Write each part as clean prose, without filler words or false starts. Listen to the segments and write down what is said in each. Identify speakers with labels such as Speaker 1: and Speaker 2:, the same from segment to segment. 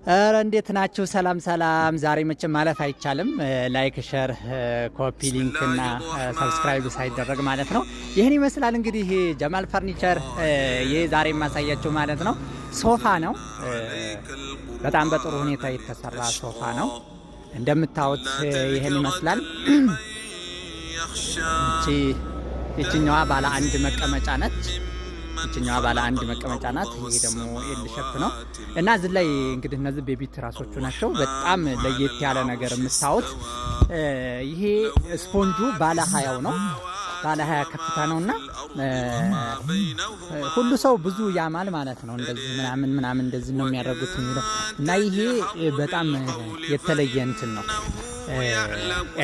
Speaker 1: ኧረ እንዴት ናችሁ? ሰላም ሰላም። ዛሬ መቼም ማለፍ አይቻልም። ላይክ፣ ሼር፣ ኮፒ ሊንክ እና ሰብስክራይብ ሳይደረግ ማለት ነው። ይህን ይመስላል እንግዲህ ጀማል ፈርኒቸር። ይህ ዛሬ የማሳያችሁ ማለት ነው ሶፋ ነው። በጣም በጥሩ ሁኔታ የተሰራ ሶፋ ነው። እንደምታዩት ይህን ይመስላል። ይችኛዋ ባለ አንድ መቀመጫ ነች። ይችኛዋ ባለ አንድ መቀመጫ ናት። ይሄ ደግሞ ኤል ሼፕ ነው እና እዚህ ላይ እንግዲህ እነዚህ ቤቢ ትራሶቹ ናቸው። በጣም ለየት ያለ ነገር የምታዩት ይሄ ስፖንጁ ባለ 20 ነው። ባለ 20 ከፍታ ነውና ሁሉ ሰው ብዙ ያማል ማለት ነው። እንደዚህ ምናምን እንደዚህ ነው የሚያደርጉት የሚለው እና ይሄ በጣም የተለየ እንትን ነው።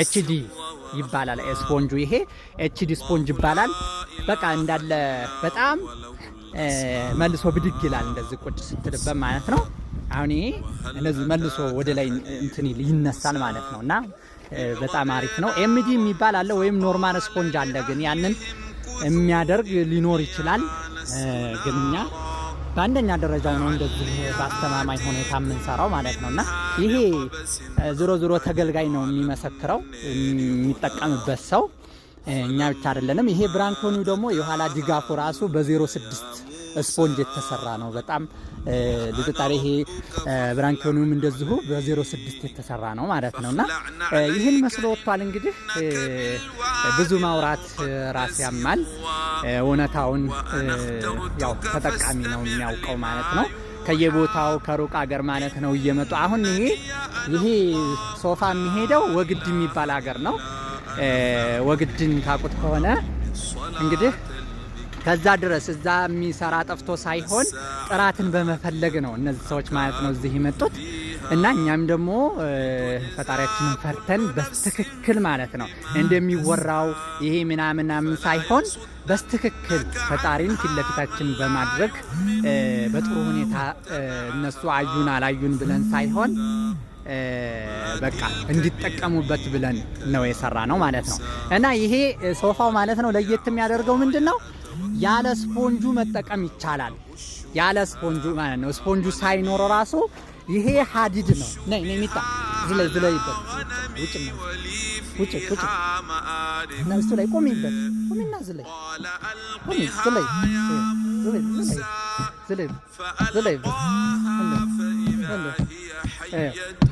Speaker 1: ኤችዲ ይባላል ስፖንጁ። ይሄ ኤችዲ ስፖንጅ ይባላል። በቃ እንዳለ በጣም መልሶ ብድግ ይላል እንደዚህ ቁጭ ስትልበት ማለት ነው። አሁን ይሄ እነዚህ መልሶ ወደ ላይ እንትን ይነሳል ማለት ነው እና በጣም አሪፍ ነው። ኤምዲ የሚባል አለ ወይም ኖርማል ስፖንጅ አለ። ግን ያንን የሚያደርግ ሊኖር ይችላል። ግን እኛ በአንደኛ ደረጃው ነው እንደዚህ በአስተማማኝ ሁኔታ የምንሰራው ማለት ነው እና ይሄ ዞሮ ተገልጋይ ነው የሚመሰክረው የሚጠቀምበት ሰው እኛ ብቻ አይደለንም። ይሄ ብራንኮኒው ደግሞ የኋላ ድጋፉ ራሱ በ06 ስፖንጅ የተሰራ ነው። በጣም ልጥጣሪ። ይሄ ብራንኮኒውም እንደዚሁ በ06 የተሰራ ነው ማለት ነውና ይህን መስሎ ወጥቷል። እንግዲህ ብዙ ማውራት ራስ ያማል። እውነታውን ያው ተጠቃሚ ነው የሚያውቀው ማለት ነው። ከየቦታው ከሩቅ ሀገር ማለት ነው እየመጡ አሁን ይሄ ሶፋ የሚሄደው ወግድ የሚባል ሀገር ነው። ወግድን ታቁት ከሆነ እንግዲህ ከዛ ድረስ እዛ የሚሰራ ጠፍቶ ሳይሆን ጥራትን በመፈለግ ነው እነዚህ ሰዎች ማለት ነው እዚህ የመጡት እና እኛም ደግሞ ፈጣሪያችንን ፈርተን በትክክል ማለት ነው እንደሚወራው ይሄ ምናምን ሳይሆን በትክክል ፈጣሪን ፊት ለፊታችን በማድረግ በጥሩ ሁኔታ እነሱ አዩን አላዩን ብለን ሳይሆን በቃ እንዲጠቀሙበት ብለን ነው የሰራ ነው ማለት ነው። እና ይሄ ሶፋው ማለት ነው ለየት የሚያደርገው ምንድነው? ያለ ስፖንጁ መጠቀም ይቻላል። ያለ ስፖንጁ ማለት ነው። ስፖንጁ ሳይኖር ራሱ ይሄ ሀዲድ ነው። ነይ ሚጣ ዝለይበት ውጭ እና እሱ ላይ ቆሚበት ቆሚና ዝለይ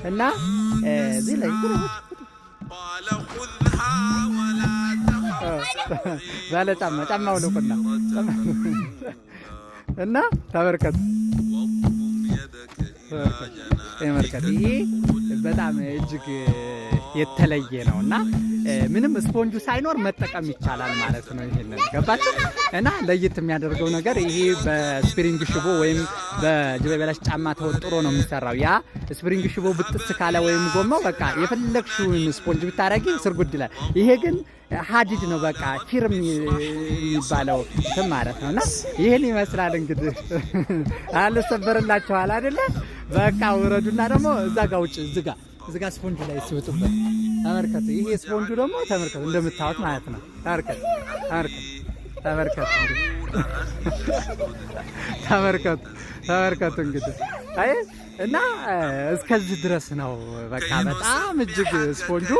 Speaker 1: እና እዚህ ላይ ባለ ጫማ ውልቁና እና ተመልከቱ። ይሄ በጣም እጅግ የተለየ ነው እና ምንም ስፖንጁ ሳይኖር መጠቀም ይቻላል ማለት ነው። ይሄንን ገባችሁ? እና ለየት የሚያደርገው ነገር ይሄ በስፕሪንግ ሽቦ ወይም በጅበበላሽ ጫማ ተወጥሮ ነው የሚሰራው። ያ ስፕሪንግ ሽቦ ብጥስ ካለ ወይም ጎማው በቃ የፈለግሽውን ስፖንጅ ብታረጊ ስርጉድ ይላል። ይሄ ግን ሀዲድ ነው። በቃ ፊርም የሚባለው እንትን ማለት ነውና ይሄን ይመስላል እንግዲህ አልሰበርላችኋል አይደለ? በቃ ወረዱና ደግሞ እዛ ጋር ውጭ እዚህ ጋር ስፖንጅ ላይ ሲወጡበት ተመልከቱ። ይሄ ስፖንጁ ደግሞ ተመልከቱ እንደምታዩት ማለት ነው። ተመልከቱ እንግዲህ አይ እና እስከዚህ ድረስ ነው። በቃ በጣም እጅግ ስፖንጁ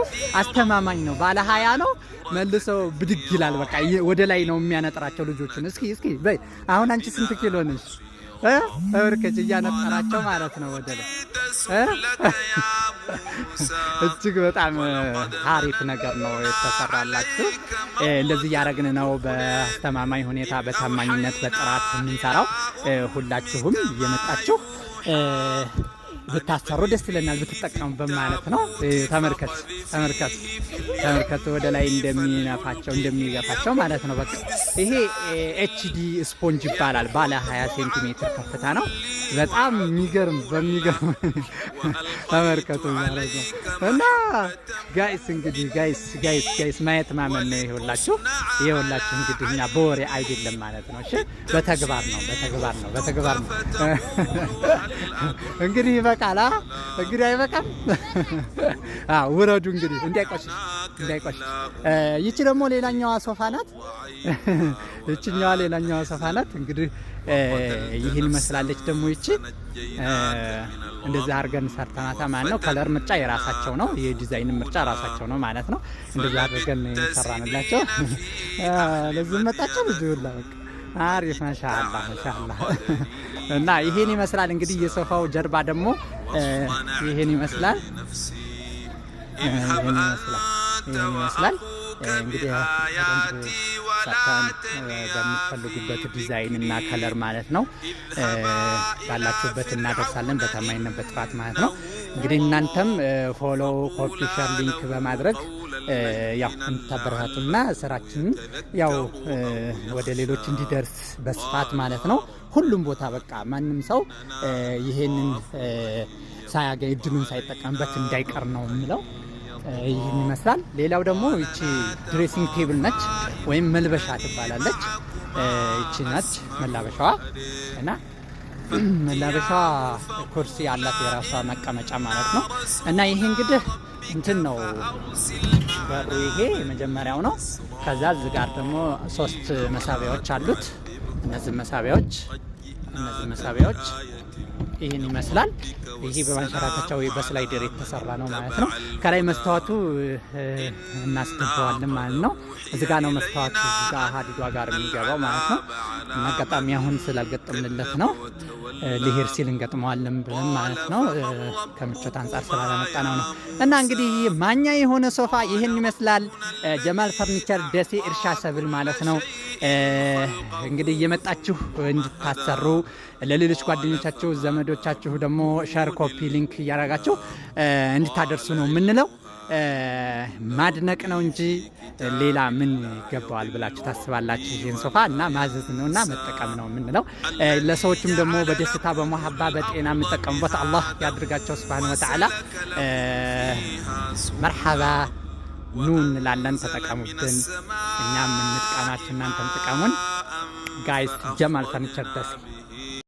Speaker 1: አስተማማኝ ነው። ባለ 20 ነው። መልሰው ብድግ ይላል። በቃ ወደ ላይ ነው የሚያነጥራቸው ልጆችን። እስኪ በይ አሁን አንቺ ስንት ኪሎ ነሽ? ተወርከች እያነጠራቸው ማለት ነው ወደ ላይ። እጅግ በጣም አሪፍ ነገር ነው የተሰራላችሁ። እንደዚህ እያደረግን ነው በአስተማማኝ ሁኔታ በታማኝነት በጥራት የምንሰራው። ሁላችሁም እየመጣችሁ ብታሰሩ ደስ ይለናል፣ ብትጠቀሙበት ማለት ነው። ተመልከቱ ወደ ላይ እንደሚገፋቸው ማለት ነው። በቃ ይሄ ኤችዲ ስፖንጅ ይባላል። ባለ 20 ሴንቲሜትር ከፍታ ነው። በጣም የሚገርም ተመልከቱ ማለት ነው። እና ጋይስ እንግዲህ ጋይስ ማየት ማመን ነው። ይኸውላችሁ እንግዲህ እኛ በወሬ አይደለም ማለት ነው። እሺ በተግባር ነው እንግዲህ ይበቃል። እንግዲህ አይበቃም። ውረዱ እንግዲህ እንዳይቆሽሽ። ይቺ ደግሞ ሌላኛዋ ሶፋ ናት። እንግዲህ ይህን መስላለች ደግሞ ይቺ እንደዚህ አድርገን ሰርተናታ ማለት ነው። ከለር ምርጫ የራሳቸው ነው፣ የዲዛይን ምርጫ ራሳቸው ነው ማለት ነው። እንደዚህ አድርገን ሰራንላቸው። ለዚህ መጣቸው ልጅ ሁላ በቃ አሪፍ ማሻአላ ማሻአላ። እና ይሄን ይመስላል እንግዲህ የሶፋው ጀርባ ደግሞ ይሄን ይመስላል። ይሄን ይመስላል እንግዲህ በምትፈልጉበት ዲዛይን እና ከለር ማለት ነው ባላችሁበት እናደርሳለን በታማኝነት በጥራት ማለት ነው። እንግዲህ እናንተም ፎሎ፣ ኮፒ፣ ሼር፣ ሊንክ በማድረግ ያው እንታበረታቱና ስራችንን ያው ወደ ሌሎች እንዲደርስ በስፋት ማለት ነው። ሁሉም ቦታ በቃ ማንም ሰው ይሄንን ሳያገኝ እድሉን ሳይጠቀምበት እንዳይቀር ነው የሚለው። ይህን ይመስላል። ሌላው ደግሞ ይቺ ድሬሲንግ ቴብል ነች ወይም መልበሻ ትባላለች። ይቺ ነች መላበሻዋ እና መላበሻዋ ኩርሲ ያላት የራሷ መቀመጫ ማለት ነው። እና ይሄ እንግዲህ እንትን ነው በሩ ይሄ የመጀመሪያው ነው። ከዛ እዚህ ጋር ደግሞ 3 መሳቢያዎች አሉት። እነዚህ መሳቢያዎች ይህን ይመስላል። ይሄ በማንሸራተቻው በስላይደር የተሰራ ነው ማለት ነው። ከላይ መስተዋቱ እናስገባዋለን ማለት ነው። እዚህ ጋር ነው መስተዋቱ፣ እዚህ ጋር ሀዲዷ ጋር የሚገባው ማለት ነው። እና አጋጣሚ አሁን ስላልገጠምንለት ነው ሊሄድ ሲል እንገጥመዋለን ብለን ማለት ነው። ከምቾት አንጻር ስላላመጣ ነው። እና እንግዲህ ማኛ የሆነ ሶፋ ይህን ይመስላል። ጀማል ፈርኒቸር ደሴ እርሻ ሰብል ማለት ነው። እንግዲህ እየመጣችሁ እንድታሰሩ ለሌሎች ጓደኞቻችሁ ዘመዶቻችሁ ደግሞ ሸር፣ ኮፒ፣ ሊንክ እያደረጋችሁ እንድታደርሱ ነው የምንለው። ማድነቅ ነው እንጂ ሌላ ምን ይገባዋል ብላችሁ ታስባላችሁ? ይህን ሶፋ እና ማዘዝ ነው እና መጠቀም ነው የምንለው። ለሰዎችም ደግሞ በደስታ በመሐባ በጤና የምጠቀሙበት አላህ ያድርጋቸው ሱብሃነሁ ወተዓላ። መርሐባ ኑ እንላለን። ተጠቀሙብን፣ እኛም እንጥቀማችሁ፣ እናንተም ጥቀሙን። ጋይስ ጀማል ፈርኒቸር ደሴ